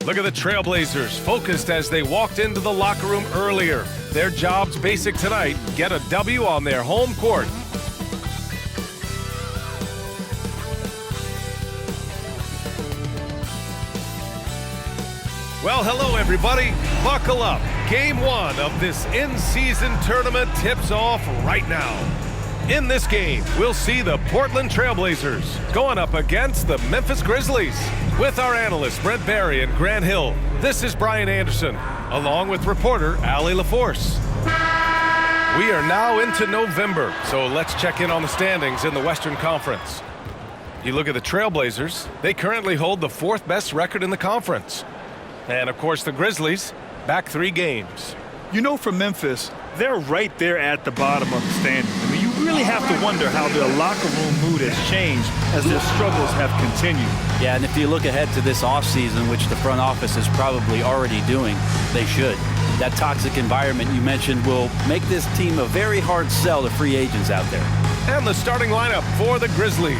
Look at the Trailblazers, focused as they walked into the locker room earlier. Their job's basic tonight, get a W on their home court. Well, hello everybody. Buckle up. Game 1 of this in-season tournament tips off right now. In this game, we'll see the Portland Trailblazers going up against the Memphis Grizzlies. With our analysts Brent Barry and Grant Hill, this is Brian Anderson, along with reporter Allie LaForce. We are now into November, so let's check in on the standings in the Western Conference. You look at the Trailblazers, they currently hold the 4th best record in the conference. And of course the Grizzlies, back 3 games. You know, for Memphis, they're right there at the bottom of the standings. I mean, you really have to wonder how their locker room mood has changed as their struggles have continued. Yeah, and if you look ahead to this offseason, which the front office is probably already doing, they should. That toxic environment you mentioned will make this team a very hard sell to free agents out there. And the starting lineup for the Grizzlies.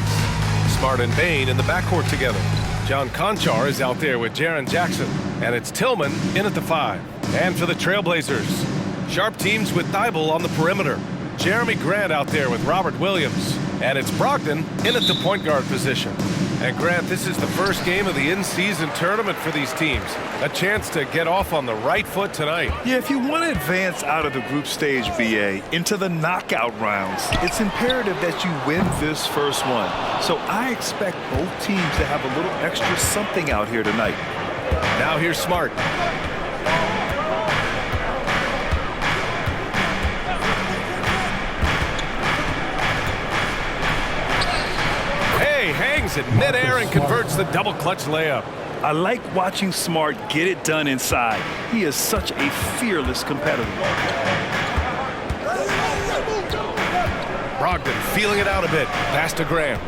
Smart and Bane in the backcourt together. John Conchar is out there with Jaren Jackson. And it's Tillman in at the 5. And for the Trailblazers, Sharp teams with Thibault on the perimeter. Jeremy Grant out there with Robert Williams. And it's Brogdon in at the point guard position. And Grant, this is the first game of the in-season tournament for these teams. A chance to get off on the right foot tonight. Yeah, if you want to advance out of the group stage, BA, into the knockout rounds, it's imperative that you win this first one. So I expect both teams to have a little extra something out here tonight. Now here's Smart. Hey, hangs in midair and converts the double clutch layup. I like watching Smart get it done inside. He is such a fearless competitor. Brogdon feeling it out a bit. Pass to Graham.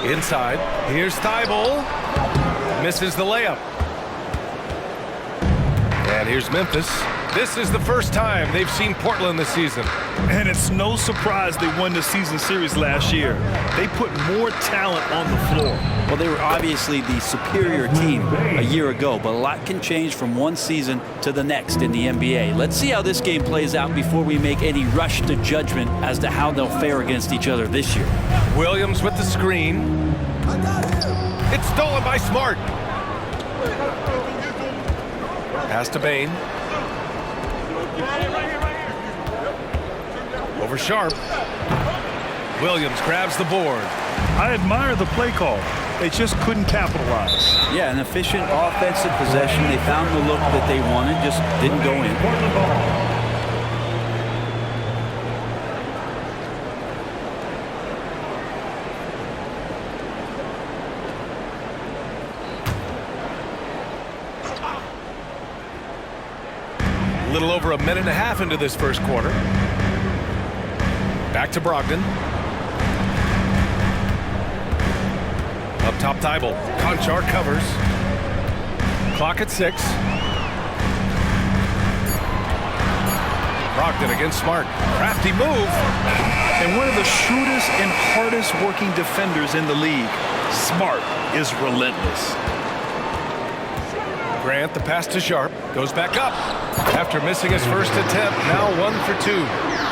Inside, here's Thibault. Misses the layup. And here's Memphis. This is the first time they've seen Portland this season. And it's no surprise they won the season series last year. They put more talent on the floor. Well, they were obviously the superior team a year ago, but a lot can change from one season to the next in the NBA. Let's see how this game plays out before we make any rush to judgment as to how they'll fare against each other this year. Williams with the screen. It's stolen by Smart. Pass to Bane. Over Sharp. Williams grabs the board. I admire the play call. They just couldn't capitalize. Yeah, an efficient offensive possession. They found the look that they wanted, just didn't go in. A little over a minute and a half into this first quarter. Back to Brogdon. Up top, Thibault. Conchar covers. Clock at 6. Brogdon against Smart. Crafty move. And one of the shrewdest and hardest working defenders in the league. Smart is relentless. Grant, the pass to Sharp. Goes back up. After missing his first attempt, now 1 for 2.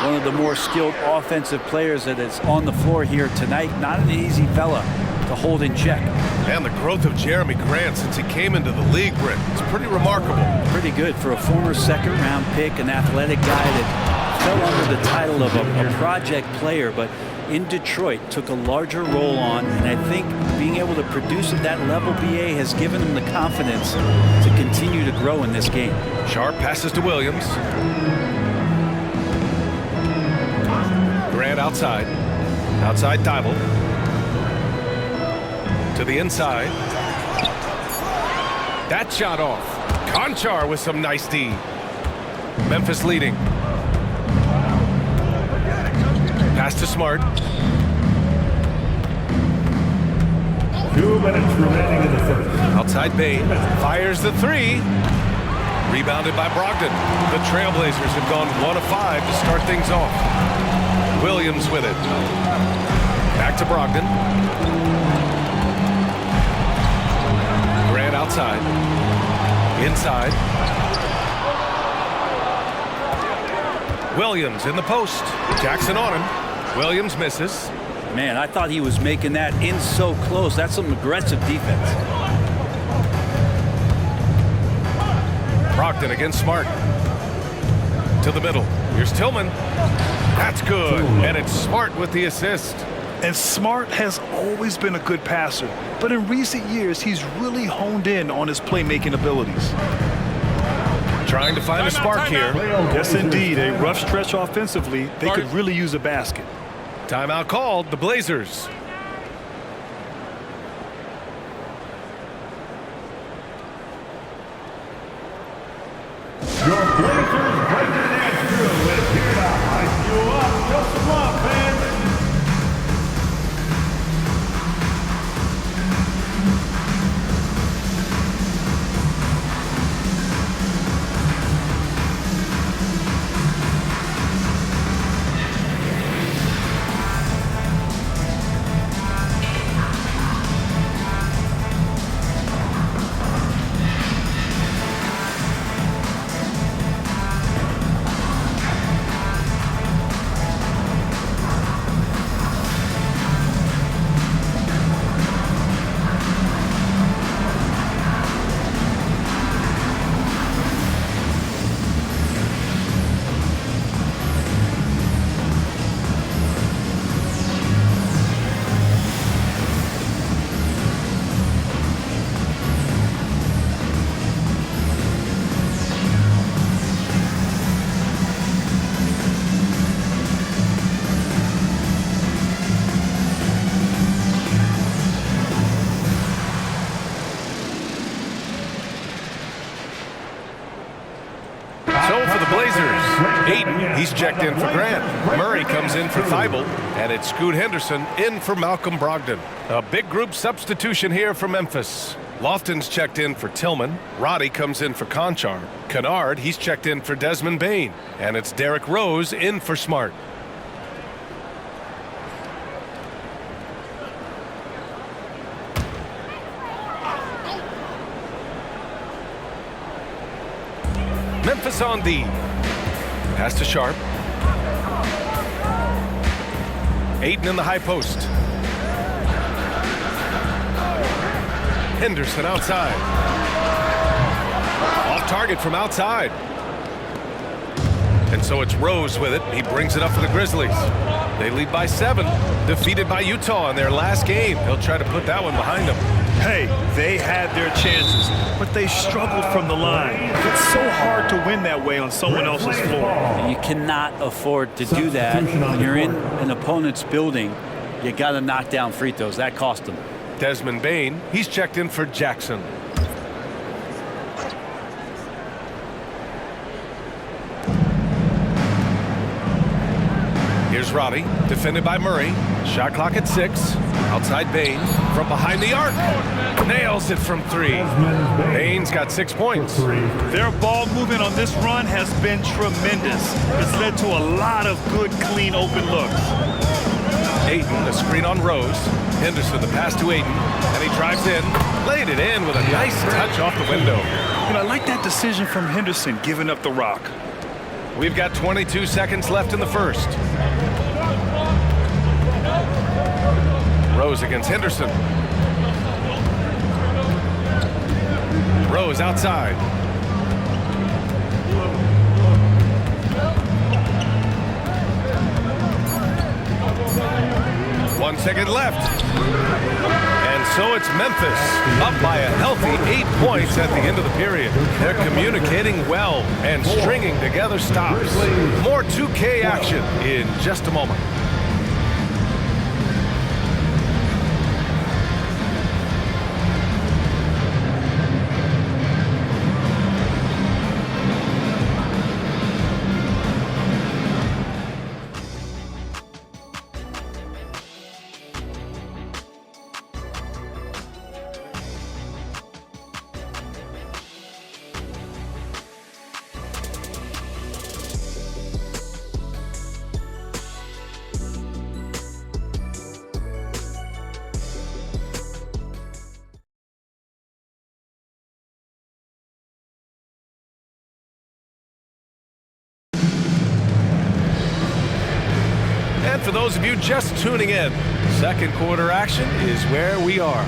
One of the more skilled offensive players that is on the floor here tonight. Not an easy fella to hold in check. And the growth of Jeremy Grant since he came into the league, Brent, it's pretty remarkable. Pretty good for a former second-round pick, an athletic guy that fell under the title of a project player, but in Detroit took a larger role on, and I think being able to produce at that level, BA, has given him the confidence to continue to grow in this game. Sharp passes to Williams. Grant outside. Outside Thibault. To the inside. That shot off. Conchar with some nice D. Memphis leading. Pass to Smart. 2 minutes remaining in the first. Outside Bane. Fires the 3. Rebounded by Brogdon. The Trailblazers have gone 1 of 5 to start things off. Williams with it. Back to Brogdon. Grant outside. Inside. Williams in the post. Jackson on him. Williams misses. Man, I thought he was making that in so close. That's some aggressive defense. Brogdon against Smart. To the middle. Here's Tillman. That's good. And it's Smart with the assist. And Smart has always been a good passer, but in recent years, he's really honed in on his playmaking abilities. Trying to find a spark here. Yes, indeed. A rough stretch offensively. They could really use a basket. Timeout called, the Blazers. Your Blazers President Andrew is here to hype you up. Show some love, fans. So for the Blazers, Ayton, he's checked in for Grant. Murray comes in for Thibault, and it's Scoot Henderson in for Malcolm Brogdon. A big group substitution here for Memphis. Lofton's checked in for Tillman. Roddy comes in for Conchar. Kennard, he's checked in for Desmond Bane. And it's Derrick Rose in for Smart. Memphis on D. Pass to Sharp. Ayton in the high post. Henderson outside. Off target from outside. And so it's Rose with it. He brings it up for the Grizzlies. They lead by 7. Defeated by Utah in their last game. He'll try to put that one behind them. Hey, they had their chances, but they struggled from the line. It's so hard to win that way on someone else's floor. You cannot afford to do that. When you're in an opponent's building, you got to knock down free throws. That cost them. Desmond Bane, he's checked in for Jackson. Here's Roddy, defended by Murray. Shot clock at 6. Outside Bane, from behind the arc. Nails it from 3. Bane's got 6 points. Their ball movement on this run has been tremendous. It's led to a lot of good, clean, open looks. Ayton, the screen on Rose. Henderson, the pass to Ayton, and he drives in. Laid it in with a nice touch off the window. And I like that decision from Henderson, giving up the rock. We've got 22 seconds left in the first. Rose against Henderson. Rose outside. One second left. And so it's Memphis up by a healthy 8 points at the end of the period. They're communicating well and stringing together stops. More 2K action in just a moment. for those of you just tuning in, second quarter action is where we are.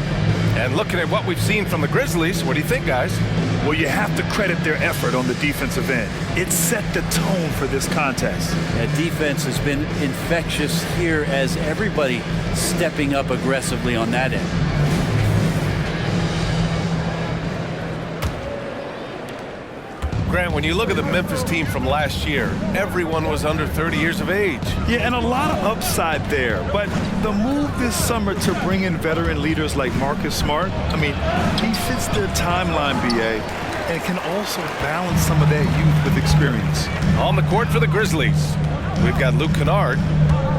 And looking at what we've seen from the Grizzlies, what do you think, guys? Well, you have to credit their effort on the defensive end. It set the tone for this contest. That defense has been infectious here as everybody stepping up aggressively on that end. Grant, when you look at the Memphis team from last year, everyone was under 30 years of age. Yeah, and a lot of upside there. But the move this summer to bring in veteran leaders like Marcus Smart, I mean, he fits their timeline, BA, and can also balance some of that youth with experience. On the court for the Grizzlies, we've got Luke Kennard.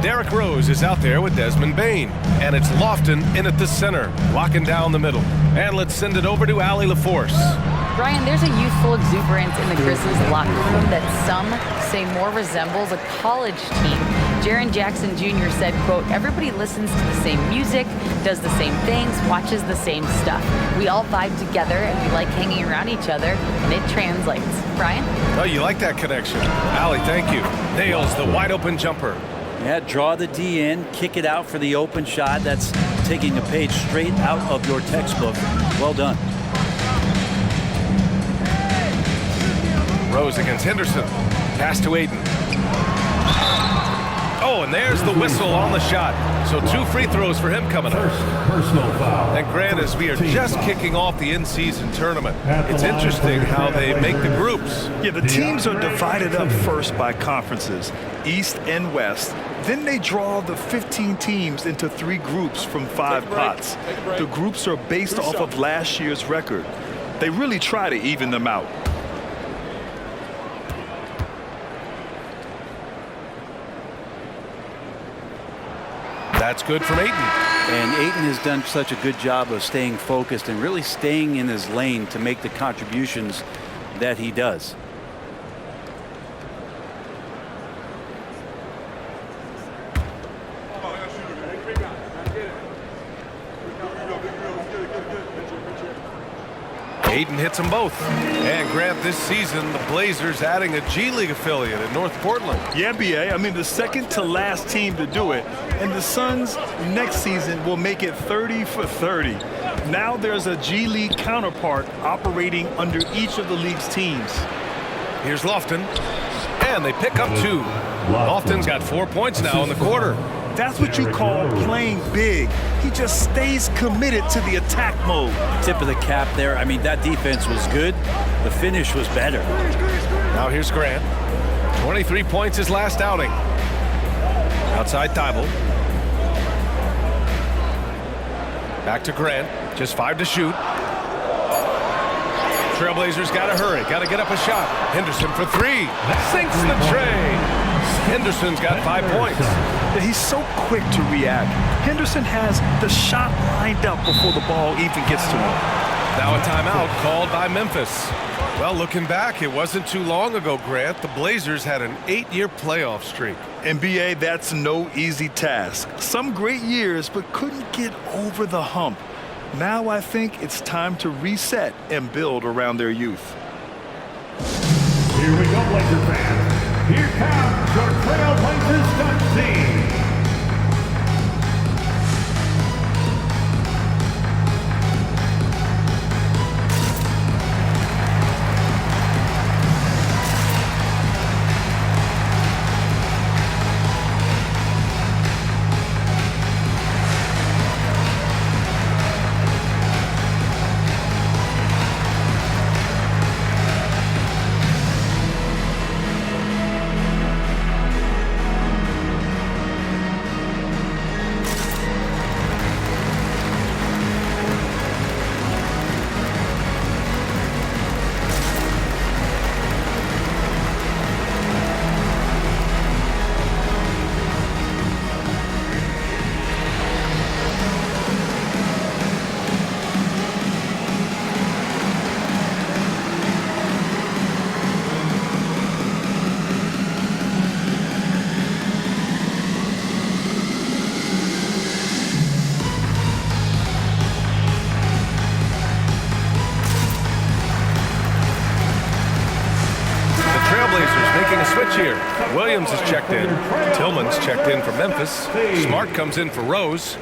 Derrick Rose is out there with Desmond Bane. And it's Lofton in at the center, locking down the middle. And let's send it over to Allie LaForce. Brian, there's a youthful exuberance in the Grizzlies locker room that some say more resembles a college team. Jaren Jackson Jr. said, quote, everybody listens to the same music, does the same things, watches the same stuff. We all vibe together and we like hanging around each other, and it translates. Brian? Oh, you like that connection. Allie, thank you. Nails the wide open jumper. Yeah, draw the D in, kick it out for the open shot. That's taking a page straight out of your textbook. Well done. Rose against Henderson. Pass to Aiden. Oh, and there's the whistle on the shot. So 2 free throws for him coming up. Personal foul. And Grant, as we are just kicking off the in-season tournament, it's interesting how they make the groups. Yeah, the teams are divided up first by conferences, East and West. Then they draw the 15 teams into 3 groups from 5 pots. The groups are based off of last year's record. They really try to even them out. That's good from Ayton. And Ayton has done such a good job of staying focused and really staying in his lane to make the contributions that he does. Ayton hits them both. And Grant, this season, the Blazers adding a G League affiliate in North Portland. Yeah, BA. I mean, the second to last team to do it. And the Suns next season will make it 30 for 30. Now there's a G League counterpart operating under each of the league's teams. Here's Lofton. And they pick up 2. Lofton's got 4 points now in the quarter. That's what you call playing big. He just stays committed to the attack mode. Tip of the cap there. I mean, that defense was good. The finish was better. Now here's Grant. 23 points his last outing. Outside Thibault. Back to Grant. Just 5 to shoot. Trailblazers got to hurry. Got to get up a shot. Henderson for 3. Sinks the tray. Henderson's got 5 points. He's so quick to react. Henderson has the shot lined up before the ball even gets to him. Now a timeout called by Memphis. Well, looking back, it wasn't too long ago, Grant. The Blazers had an 8-year playoff streak. And BA, that's no easy task. Some great years, but couldn't get over the hump. Now I think it's time to reset and build around their youth. Here we go, Blazer fans. Here comes your Trailblazers Dutch team. Williams is checked in. Tillman's checked in for Memphis. Smart comes in for Rose.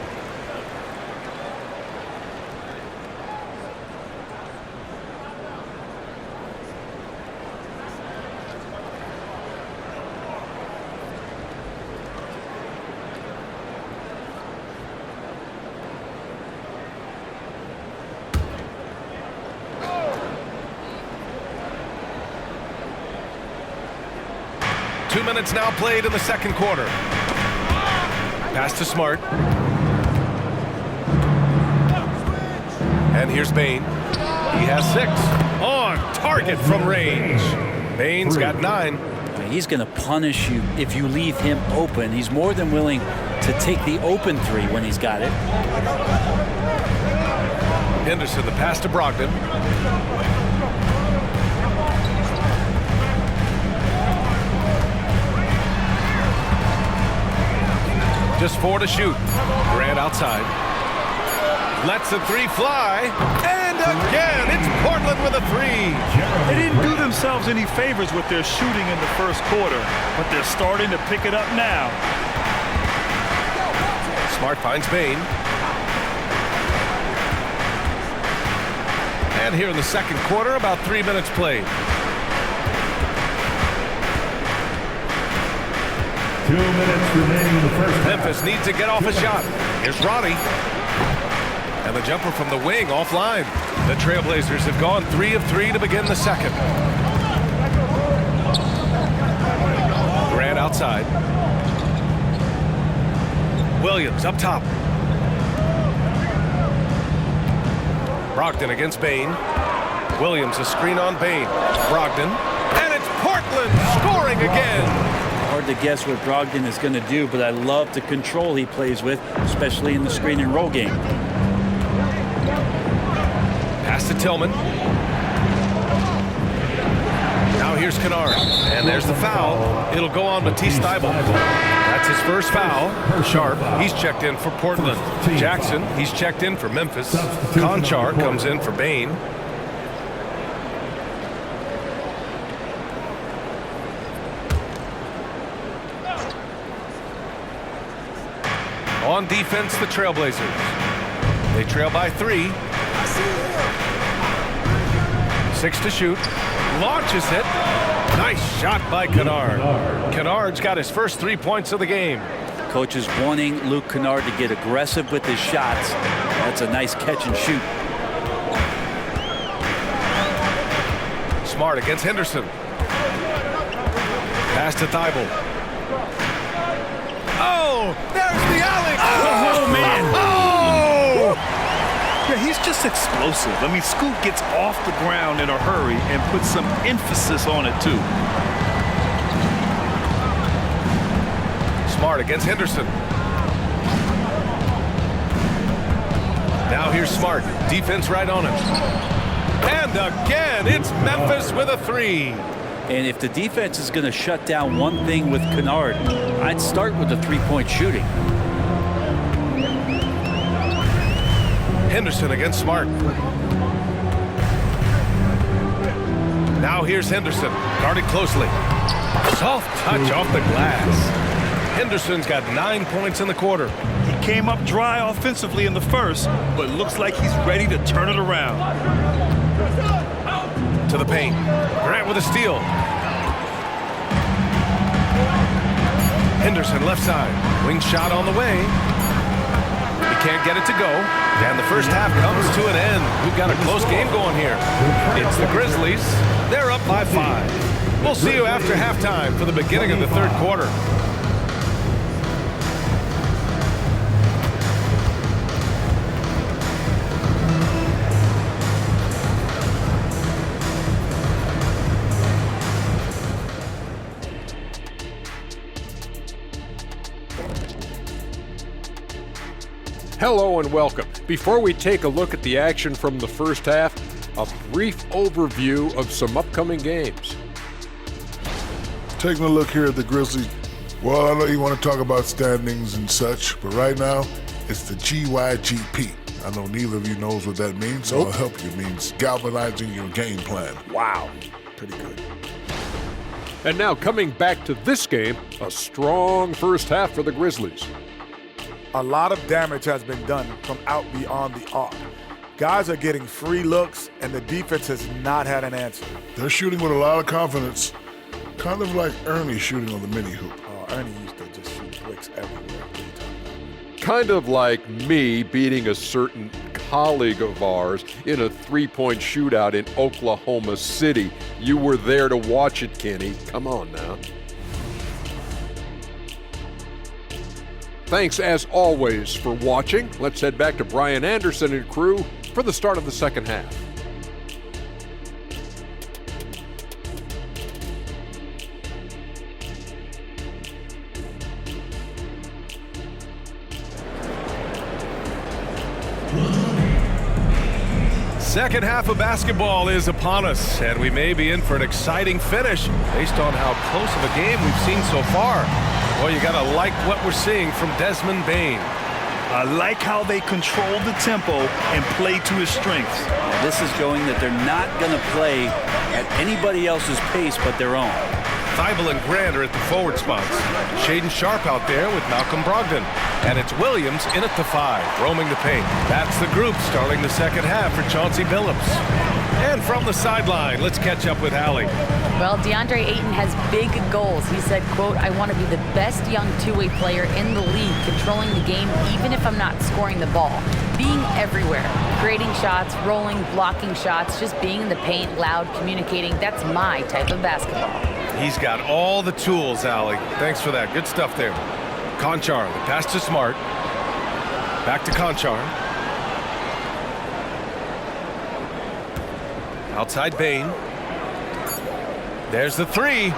Two minutes now played in the second quarter. Pass to Smart. And here's Bain. He has 6. On target from range. Bain's got 9. He's going to punish you if you leave him open. He's more than willing to take the open 3 when he's got it. Henderson, the pass to Brogdon. Just 4 to shoot. Grant outside. Lets the 3 fly. And again, it's Portland with a 3. They didn't do themselves any favors with their shooting in the first quarter, but they're starting to pick it up now. Smart finds Bain. And here in the second quarter, about 3 minutes played. 2 minutes remaining in the first half. Memphis needs to get off a shot. Here's Ronnie. And the jumper from the wing offline. The Trailblazers have gone 3 of 3 to begin the second. Grant outside. Williams up top. Brogdon against Bain. Williams a screen on Bain. Brogdon. And it's Portland scoring again. Hard to guess what Brogdon is going to do, but I love the control he plays with, especially in the screen and roll game. Pass to Tillman. Now here's Kennard. And there's the foul. It'll go on Matisse Thybulle. That's his first foul. Sharp, he's checked in for Portland. Jackson, he's checked in for Memphis. Conchar comes in for Bain. On defense, the Trailblazers. They trail by 3. 6 to shoot. Launches it. Nice shot by Kennard. Kennard's got his first 3 points of the game. Coach is wanting Luke Kennard to get aggressive with his shots. That's a nice catch and shoot. Smart against Henderson. Pass to Thybulle. Oh, there's the alley. Oh, man. Oh! Yeah, he's just explosive. I mean, Scoot gets off the ground in a hurry and puts some emphasis on it, too. Smart against Henderson. Now here's Smart. Defense right on him. And again, it's Memphis with a 3. And if the defense is going to shut down one thing with Kennard, I'd start with the 3-point shooting. Henderson against Smart. Now here's Henderson, guarded closely. Soft touch off the glass. Henderson's got 9 points in the quarter. He came up dry offensively in the first, but looks like he's ready to turn it around. To the paint. Grant with a steal. Henderson left side. Wing shot on the way. He can't get it to go. And the first half comes to an end. We've got a close game going here. It's the Grizzlies. They're up by 5. We'll see you after halftime for the beginning of the third quarter. Hello and welcome. Before we take a look at the action from the first half, a brief overview of some upcoming games. Taking a look here at the Grizzlies. Well, I know you want to talk about standings and such, but right now, it's the GYGP. I know neither of you knows what that means, so I'll help you. It means galvanizing your game plan. Wow, pretty good. And now coming back to this game, a strong first half for the Grizzlies. A lot of damage has been done from out beyond the arc. Guys are getting free looks, and the defense has not had an answer. They're shooting with a lot of confidence, kind of like Ernie shooting on the mini hoop. Ernie used to just shoot bricks everywhere. Kind of like me beating a certain colleague of ours in a three-point shootout in Oklahoma City. You were there to watch it, Kenny. Come on now. Thanks, as always, for watching. Let's head back to Brian Anderson and crew for the start of the second half. Second half of basketball is upon us, and we may be in for an exciting finish based on how close of a game we've seen so far. Well, you gotta like what we're seeing from Desmond Bane. I like how they control the tempo and play to his strengths. This is showing that they're not going to play at anybody else's pace but their own. Thibault and Grant are at the forward spots. Shaden Sharp out there with Malcolm Brogdon. And it's Williams in at the 5, roaming the paint. That's the group starting the second half for Chauncey Billups. And from the sideline, let's catch up with Hallie. Well, DeAndre Ayton has big goals. He said, quote, "I want to be the best young two-way player in the league, controlling the game even if I'm not scoring the ball. Being everywhere, creating shots, rolling, blocking shots, just being in the paint, loud, communicating. That's my type of basketball." He's got all the tools, Allie. Thanks for that. Good stuff there. Conchar, the pass to Smart. Back to Conchar. Outside Bane. There's the 3.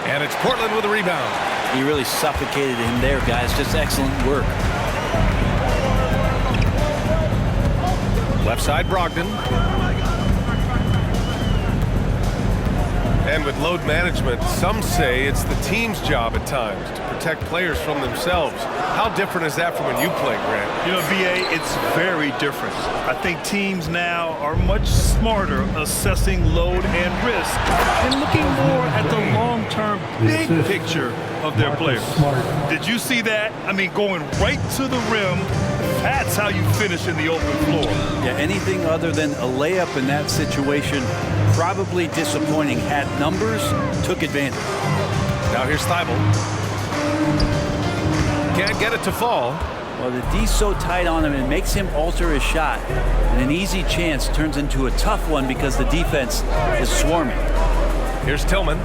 And it's Portland with a rebound. He really suffocated him there, guys. Just excellent work. Left side Brogdon. And with load management, some say it's the team's job at times to protect players from themselves. How different is that from when you play, Grant? You know, BA, it's very different. I think teams now are much smarter assessing load and risk and looking more at the long-term big picture of their players. Did you see that? I mean, going right to the rim, that's how you finish in the open floor. Yeah, anything other than a layup in that situation, probably disappointing. Had numbers, took advantage. Now here's Thibault. Can't get it to fall. Well, the D's so tight on him, it makes him alter his shot. And an easy chance turns into a tough one because the defense is swarming. Here's Tillman.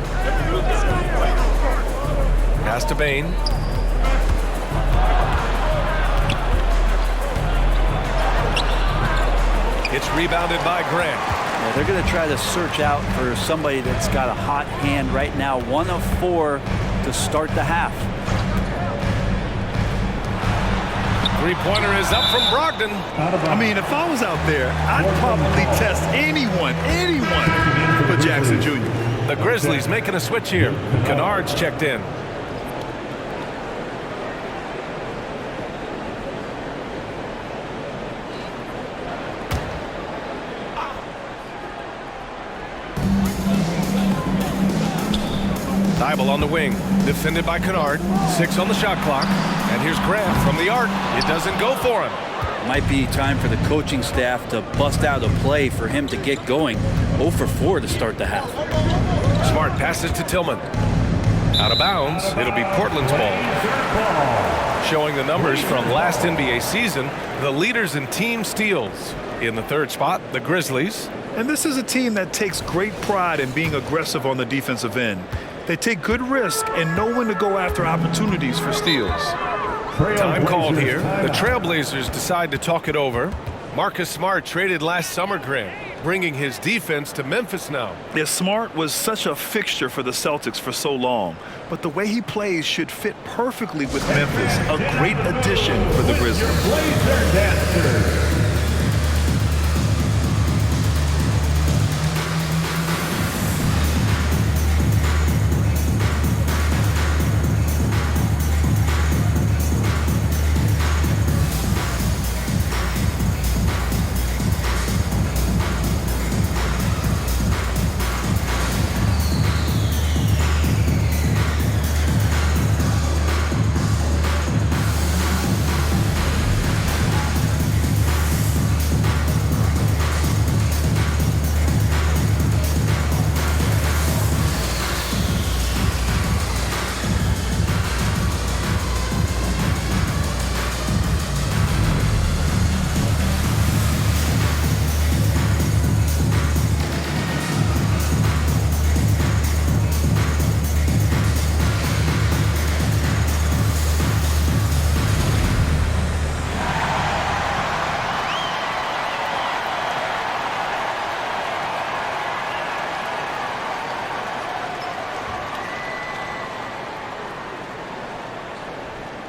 Pass to Bane. It's rebounded by Grant. Yeah, they're going to try to search out for somebody that's got a hot hand right now. 1 of 4 to start the half. Three-pointer is up from Brogdon. I mean, if I was out there, I'd probably test anyone but Jackson Jr. The Grizzlies making a switch here. Kennard's checked in. Thibault on the wing, defended by Kennard. 6 on the shot clock. And here's Grant from the arc. It doesn't go for him. Might be time for the coaching staff to bust out a play for him to get going. 0 for 4 to start the half. Smart passes to Tillman. Out of bounds. It'll be Portland's ball. Showing the numbers from last NBA season, the leaders in team steals. In the third spot, the Grizzlies. And this is a team that takes great pride in being aggressive on the defensive end. They take good risk and know when to go after opportunities for steals. Time called here. The Trailblazers decide to talk it over. Marcus Smart traded last summer, Grant, bringing his defense to Memphis now. Yeah, Smart was such a fixture for the Celtics for so long, but the way he plays should fit perfectly with Memphis. A great addition for the Grizzlies.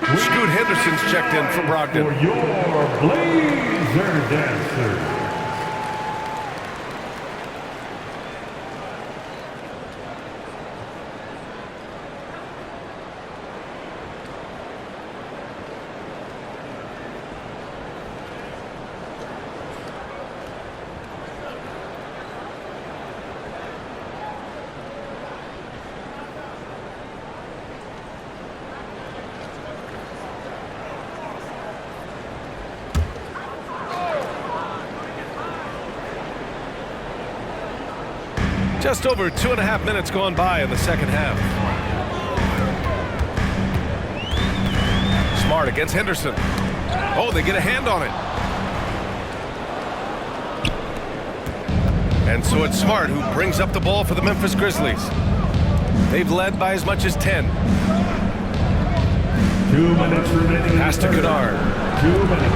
Scoot Henderson's checked in for Brogdon. For your Blazer Dancers. Just over 2.5 minutes gone by in the second half. Smart against Henderson. Oh, they get a hand on it. And so it's Smart who brings up the ball for the Memphis Grizzlies. They've led by as much as 10. 2 minutes remaining. Pass to Kennard. 2 minutes.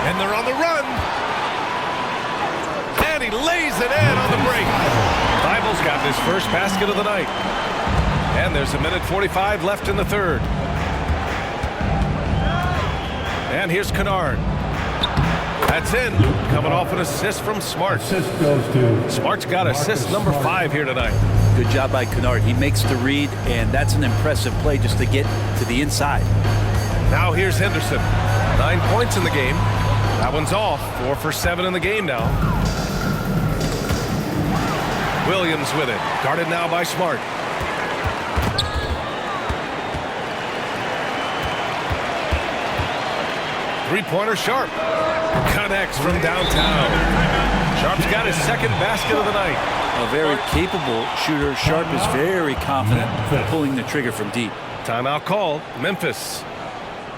And they're on the run. And he lays it in on the break. Thibault's got his first basket of the night. And there's 1:45 left in the third. And here's Kennard. That's in. Coming off an assist from Smart. Assist goes to Smart's got assist number 5 here tonight. Good job by Kennard. He makes the read, and that's an impressive play just to get to the inside. Now here's Henderson. 9 points in the game. That one's off. 4 for 7 in the game now. Williams with it. Guarded now by Smart. Three-pointer Sharp. Connects from downtown. Sharp's got his second basket of the night. A very capable shooter. Sharp is very confident pulling the trigger from deep. Timeout called. Memphis.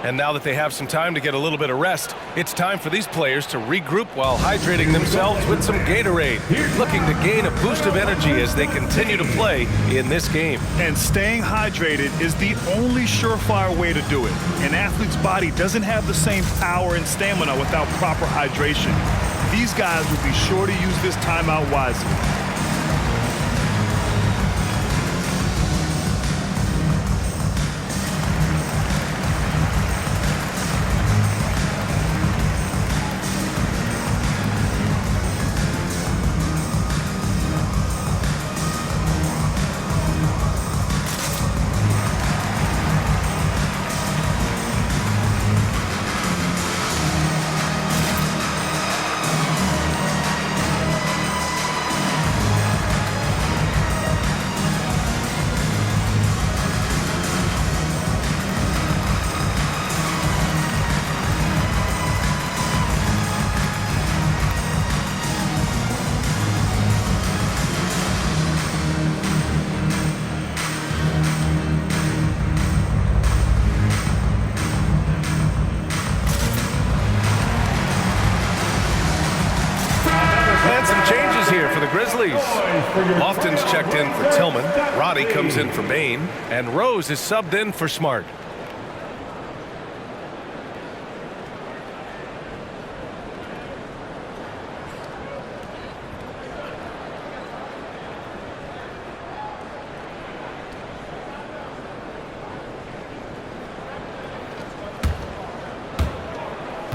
And now that they have some time to get a little bit of rest, it's time for these players to regroup while hydrating themselves with some Gatorade, looking to gain a boost of energy as they continue to play in this game. And staying hydrated is the only surefire way to do it. An athlete's body doesn't have the same power and stamina without proper hydration. These guys will be sure to use this timeout wisely. Grizzlies. Lofton's checked in for Tillman. Roddy comes in for Bain. And Rose is subbed in for Smart.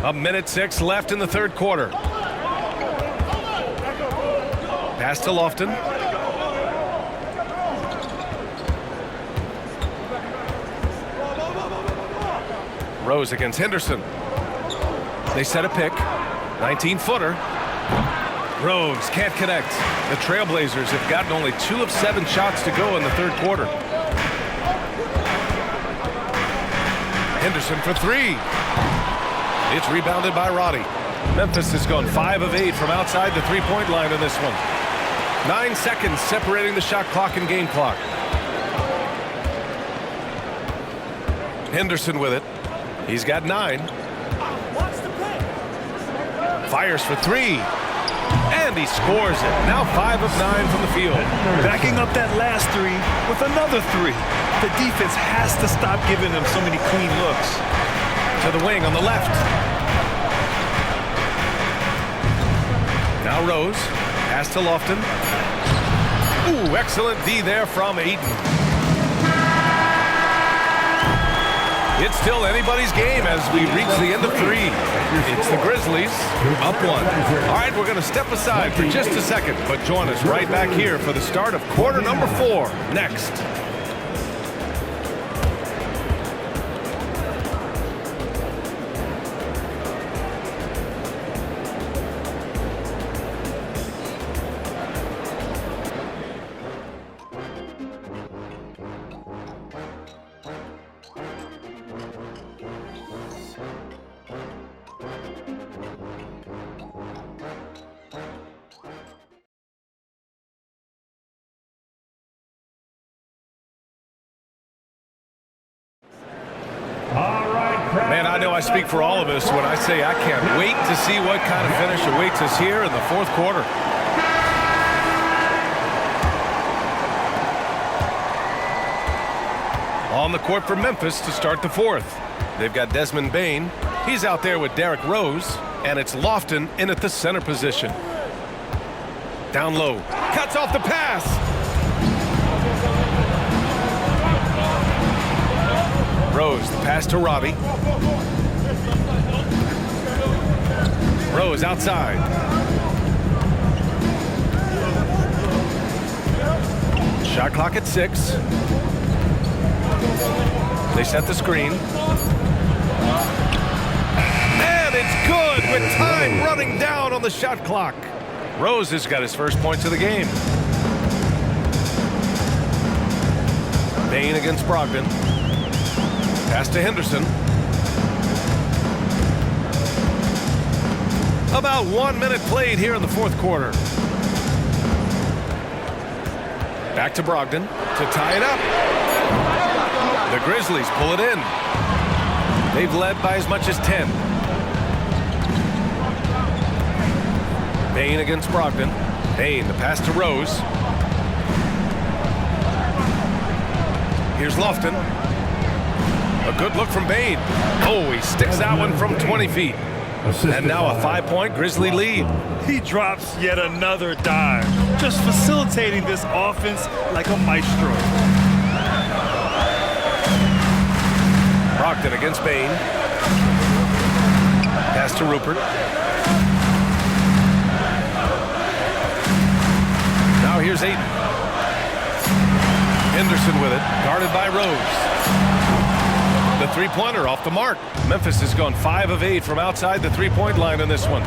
A minute 6 left in the third quarter. Pass to Lofton. Rose against Henderson. They set a pick. 19-footer. Rose can't connect. The Trailblazers have gotten only 2 of 7 shots to go in the third quarter. Henderson for 3. It's rebounded by Roddy. Memphis has gone 5 of 8 from outside the three-point line in this one. 9 seconds separating the shot clock and game clock. Henderson with it. He's got 9. Fires for 3. And he scores it. Now 5 of 9 from the field. Backing up that last 3 with another 3. The defense has to stop giving them so many clean looks. To the wing on the left. Now Rose. Pass to Lofton. Ooh, excellent D there from Ayton. It's still anybody's game as we reach the end of 3. It's the Grizzlies up 1. All right, we're going to step aside for just a second, but join us right back here for the start of quarter number 4 next. Man, I know I speak for all of us when I say I can't wait to see what kind of finish awaits us here in the 4th quarter. On the court for Memphis to start the 4th. They've got Desmond Bane. He's out there with Derrick Rose, and it's Lofton in at the center position. Down low, cuts off the pass. Rose, the pass to Robbie. Rose outside. Shot clock at 6. They set the screen. And it's good with time running down on the shot clock. Rose has got his first points of the game. Bane against Brogdon. Pass to Henderson. About 1 minute played here in the 4th quarter. Back to Brogdon to tie it up. The Grizzlies pull it in. They've led by as much as 10. Bane against Brogdon. Bane, the pass to Rose. Here's Lofton. A good look from Bane. Oh, he sticks that one from 20 feet. And now a 5-point Grizzly lead. He drops yet another dime, just facilitating this offense like a maestro. Brogdon against Bane. Pass to Rupert. Now here's Ayton. Henderson with it, guarded by Rose. The three-pointer off the mark. Memphis has gone 5 of 8 from outside the three-point line in this one.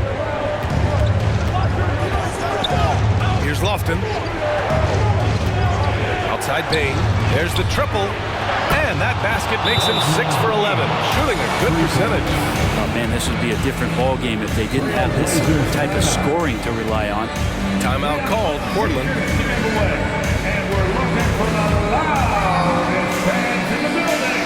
Here's Lofton. Outside Bane. There's the triple. And that basket makes him 6 for 11. Shooting a good percentage. Oh, man, this would be a different ball game if they didn't have this type of scoring to rely on. Timeout called, Portland. And we're looking for the loudest fans in the building.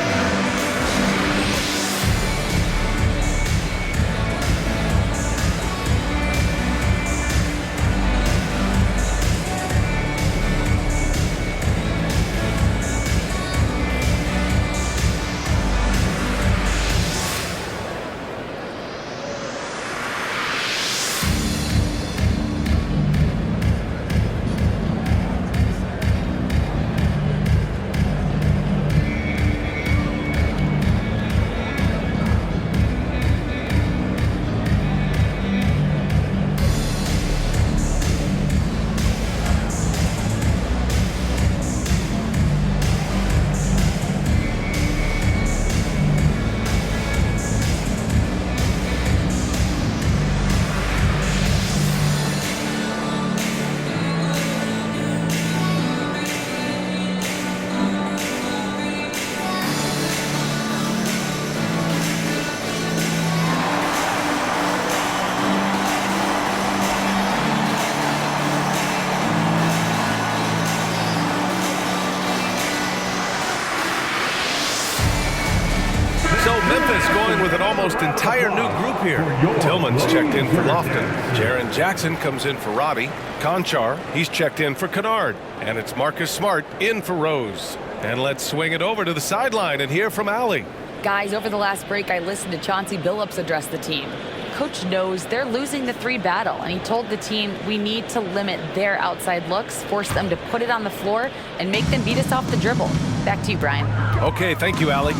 Memphis going with an almost entire new group here. Tillman's checked in for Lofton. Jaren Jackson comes in for Robbie. Conchar, he's checked in for Kennard. And it's Marcus Smart in for Rose. And let's swing it over to the sideline and hear from Allie. Guys, over the last break, I listened to Chauncey Billups address the team. Coach knows they're losing the 3 battle, and he told the team we need to limit their outside looks, force them to put it on the floor, and make them beat us off the dribble. Back to you, Brian. Okay, thank you, Allie.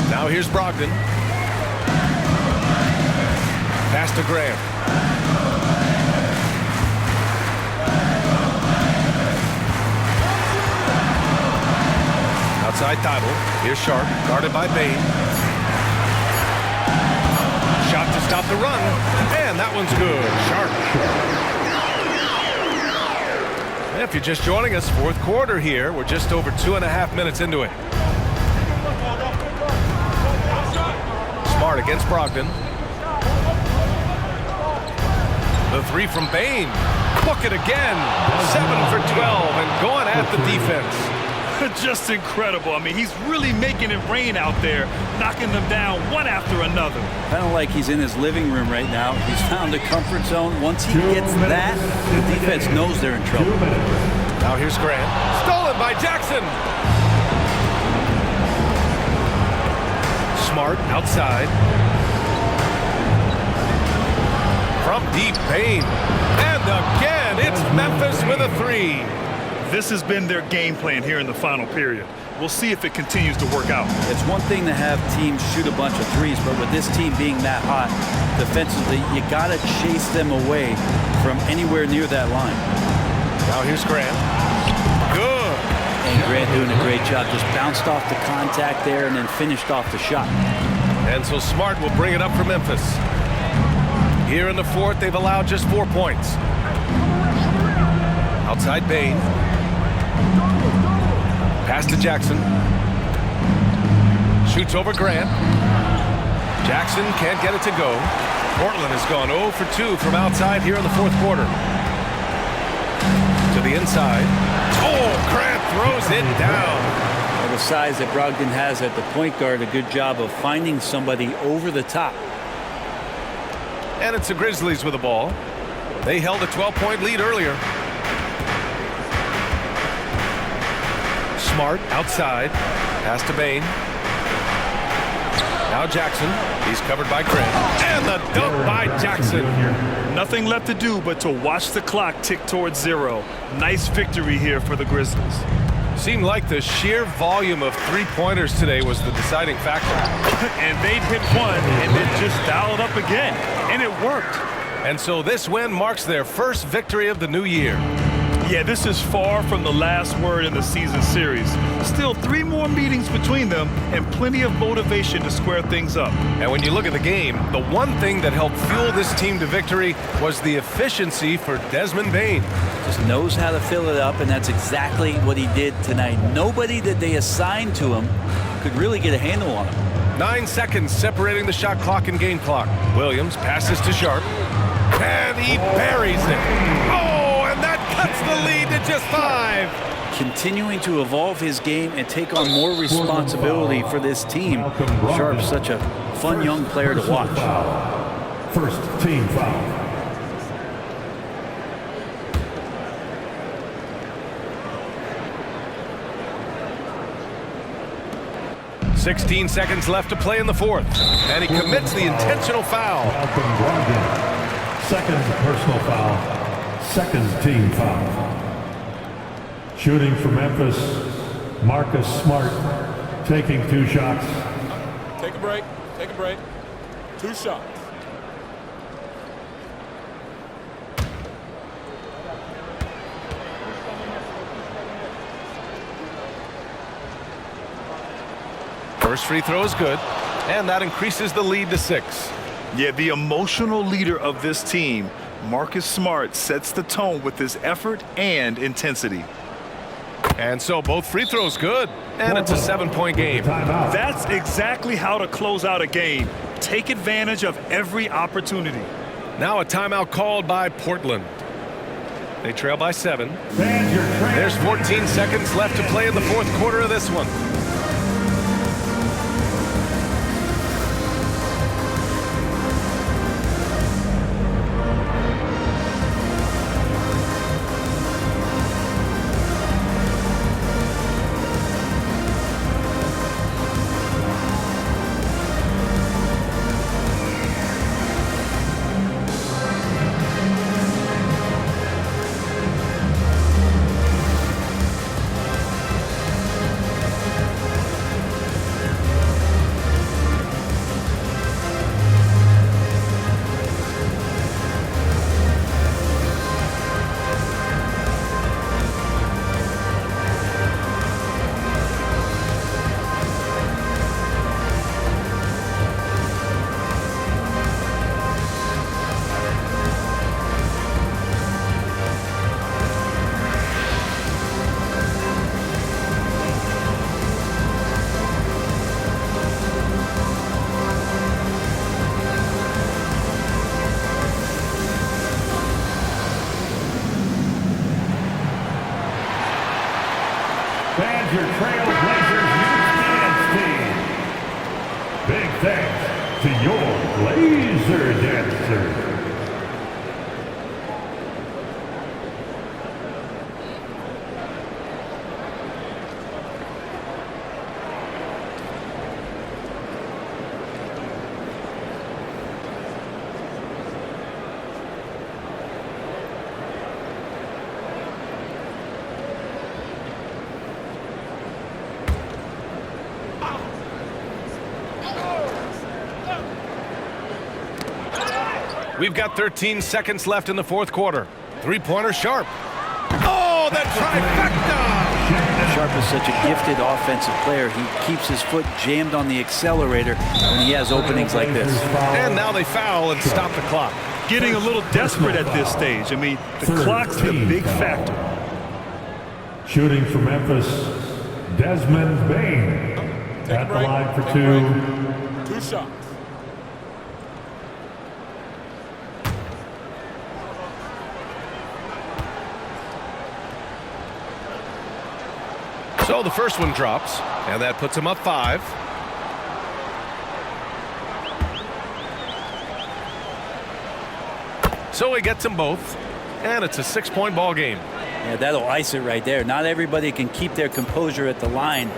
Now here's Brogdon. Pass to Graham. Outside Thibault. Here's Sharp, guarded by Bain. Shot to stop the run, and that one's good. Sharp. If you're just joining us, fourth quarter here. We're just over 2.5 minutes into it. Smart against Brogdon. The three from Bain. Book it again. 7 for 12 and going at the defense. Just incredible. I mean, he's really making it rain out there, knocking them down one after another. Kind of like he's in his living room right now. He's found a comfort zone. Once he gets that, the defense knows they're in trouble. Now here's Grant. Stolen by Jackson. Smart outside. From deep, Bain. And again, it's Memphis with a three. This has been their game plan here in the final period. We'll see if it continues to work out. It's one thing to have teams shoot a bunch of threes, but with this team being that hot defensively, you got to chase them away from anywhere near that line. Now here's Grant. Good. And Grant doing a great job. Just bounced off the contact there and then finished off the shot. And so Smart will bring it up for Memphis. Here in the fourth, they've allowed just 4 points. Outside Bain. Pass to Jackson. Shoots over Grant. Jackson can't get it to go. Portland has gone 0 for 2 from outside here in the fourth quarter. To the inside. Oh, Grant throws it down. Well, the size that Brogdon has at the point guard, a good job of finding somebody over the top. And it's the Grizzlies with the ball. They held a 12-point lead earlier. Smart outside. Pass to Bain. Now Jackson. He's covered by Grant. And the dunk by Jackson. Nothing left to do but to watch the clock tick towards 0. Nice victory here for the Grizzlies. Seemed like the sheer volume of three-pointers today was the deciding factor. And they'd hit one and then just dial it up again. And it worked. And so this win marks their first victory of the new year. Yeah, this is far from the last word in the season series. Still 3 more meetings between them and plenty of motivation to square things up. And when you look at the game, the one thing that helped fuel this team to victory was the efficiency for Desmond Bain. Just knows how to fill it up, and that's exactly what he did tonight. Nobody that they assigned to him could really get a handle on him. 9 seconds separating the shot clock and game clock. Williams passes to Sharp. And he buries it. Oh, and that cuts the lead to just 5. Continuing to evolve his game and take on more responsibility for this team. Sharp's such a fun young player to watch. First team foul. 16 seconds left to play in the fourth. And he commits the intentional foul. Second personal foul. Second team foul. Shooting for Memphis, Marcus Smart taking 2 shots. Take a break. Take a break. 2 shots. First free throw is good, and that increases the lead to 6. Yeah, the emotional leader of this team, Marcus Smart, sets the tone with his effort and intensity. And so both free throws good, and it's a 7-point game. That's exactly how to close out a game. Take advantage of every opportunity. Now a timeout called by Portland. They trail by 7. There's 14 seconds left to play in the fourth quarter of this one. and your Trailblazers Youth Dance Team. Big thanks to your Blazer dancers. We've got 13 seconds left in the fourth quarter. Three-pointer Sharp. Oh, that trifecta! Sharp is such a gifted offensive player. He keeps his foot jammed on the accelerator when he has openings like this. And now they foul and stop the clock. Getting a little desperate at this stage. I mean, the clock's the big factor. Shooting for Memphis, Desmond Bain. At the line for two. 2 shots. So the first one drops, and that puts him up 5. So he gets them both, and it's a 6-point ball game. Yeah, that'll ice it right there. Not everybody can keep their composure at the line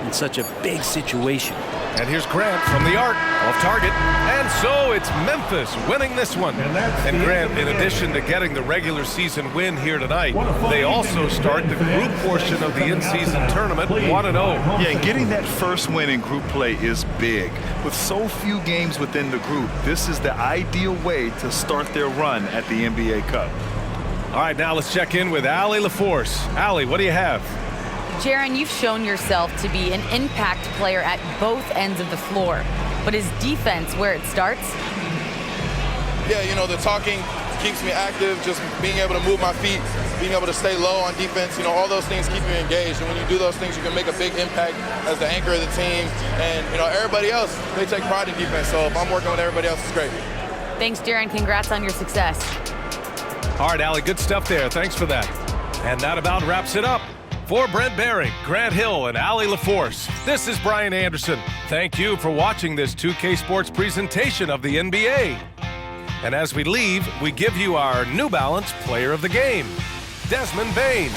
in such a big situation. And here's Grant from the arc, off target. And so it's Memphis winning this one. And Grant, in addition to getting the regular season win here tonight, they also start the group portion of the in-season tournament 1-0. Yeah, and getting that first win in group play is big. With so few games within the group, this is the ideal way to start their run at the NBA Cup. All right, now let's check in with Allie LaForce. Allie, what do you have? Jaron, you've shown yourself to be an impact player at both ends of the floor. But is defense where it starts? Yeah, you know, the talking keeps me active, just being able to move my feet, being able to stay low on defense, you know, all those things keep you engaged. And when you do those things, you can make a big impact as the anchor of the team. And, you know, everybody else, they take pride in defense. So if I'm working with everybody else, it's great. Thanks, Jaron. Congrats on your success. All right, Allie, good stuff there. Thanks for that. And that about wraps it up. For Brent Baring, Grant Hill, and Allie LaForce, this is Brian Anderson. Thank you for watching this 2K Sports presentation of the NBA. And as we leave, we give you our New Balance Player of the Game, Desmond Bain.